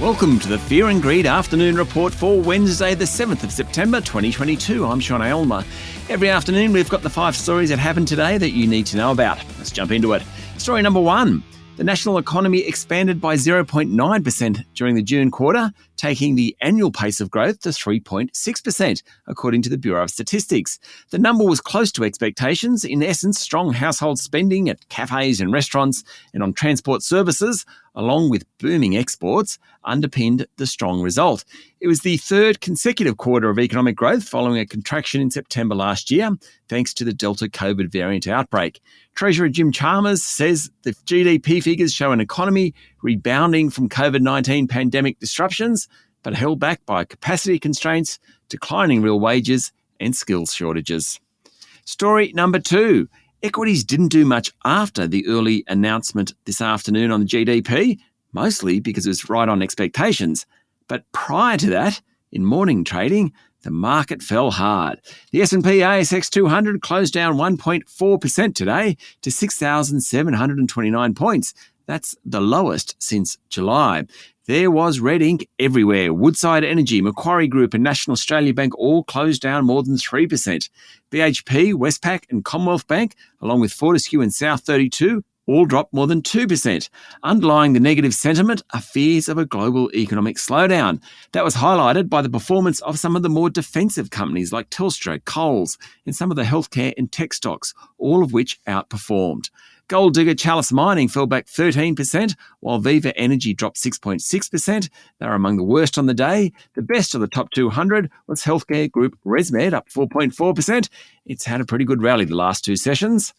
Welcome to the Fear and Greed Afternoon Report for Wednesday, the 7th of September 2022. I'm Sean Aylmer. Every afternoon we've got the 5 stories that happened today that you need to know about. Let's jump into it. Story number 1. The national economy expanded by 0.9% during the June quarter, taking the annual pace of growth to 3.6%, according to the Bureau of Statistics. The number was close to expectations. In essence, strong household spending at cafes and restaurants and on transport services, along with booming exports, underpinned the strong result. It was the third consecutive quarter of economic growth following a contraction in September last year, thanks to the Delta COVID variant outbreak. Treasurer Jim Chalmers says the GDP figures show an economy rebounding from COVID-19 pandemic disruptions, but held back by capacity constraints, declining real wages and skills shortages. Story number 2. Equities didn't do much after the early announcement this afternoon on the GDP, mostly because it was right on expectations. But prior to that, in morning trading, the market fell hard. The S&P ASX 200 closed down 1.4% today to 6,729 points. That's the lowest since July. There was red ink everywhere. Woodside Energy, Macquarie Group and National Australia Bank all closed down more than 3%. BHP, Westpac and Commonwealth Bank, along with Fortescue and South32, all dropped more than 2%. Underlying the negative sentiment are fears of a global economic slowdown. That was highlighted by the performance of some of the more defensive companies like Telstra, Coles, and some of the healthcare and tech stocks, all of which outperformed. Gold digger Chalice Mining fell back 13%, while Viva Energy dropped 6.6%. They were among the worst on the day. The best of the top 200 was healthcare group ResMed, up 4.4%. It's had a pretty good rally the last 2 sessions.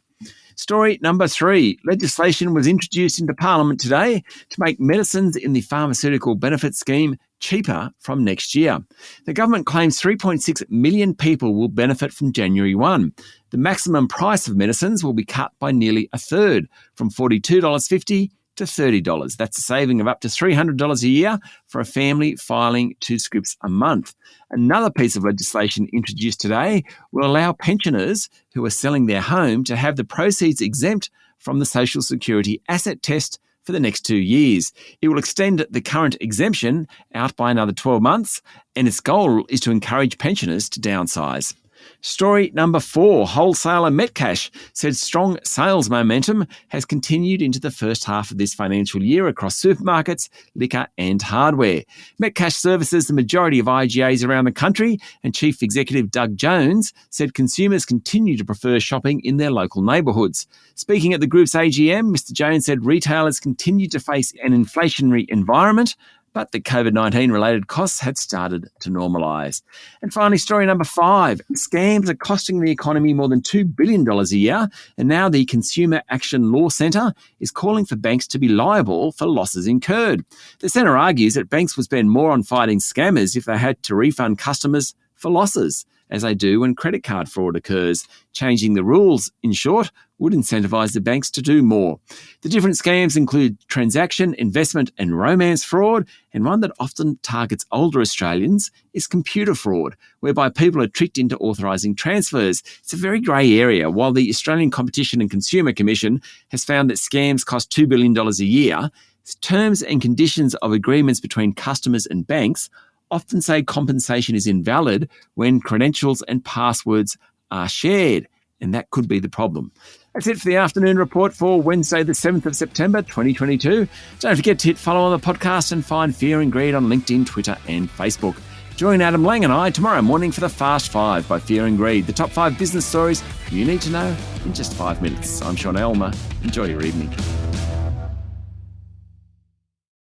Story number 3. Legislation was introduced into Parliament today to make medicines in the Pharmaceutical Benefit Scheme cheaper from next year. The government claims 3.6 million people will benefit from January 1. The maximum price of medicines will be cut by nearly a third, from $42.50 to $30. That's a saving of up to $300 a year for a family filing 2 scripts a month. Another piece of legislation introduced today will allow pensioners who are selling their home to have the proceeds exempt from the Social Security asset test for the next 2 years. It will extend the current exemption out by another 12 months, and its goal is to encourage pensioners to downsize. Story number 4. Wholesaler Metcash said strong sales momentum has continued into the first half of this financial year across supermarkets, liquor and hardware. Metcash services the majority of IGAs around the country, and Chief Executive Doug Jones said consumers continue to prefer shopping in their local neighbourhoods. Speaking at the group's AGM, Mr Jones said retailers continue to face an inflationary environment, but the COVID-19 related costs had started to normalise. And finally, story number 5. Scams are costing the economy more than $2 billion a year, and now the Consumer Action Law Centre is calling for banks to be liable for losses incurred. The centre argues that banks will spend more on fighting scammers if they had to refund customers for losses, as they do when credit card fraud occurs. Changing the rules, in short, would incentivise the banks to do more. The different scams include transaction, investment and romance fraud, and one that often targets older Australians is computer fraud, whereby people are tricked into authorising transfers. It's a very grey area. While the Australian Competition and Consumer Commission has found that scams cost $2 billion a year, terms and conditions of agreements between customers and banks often say compensation is invalid when credentials and passwords are shared, and that could be the problem. That's it for the afternoon report for Wednesday, the 7th of September 2022. Don't forget to hit follow on the podcast and find Fear and Greed on LinkedIn, Twitter and Facebook. Join Adam Lang and I tomorrow morning for the Fast 5 by Fear and Greed, the top 5 business stories you need to know in just 5 minutes. I'm Sean Aylmer. Enjoy your evening.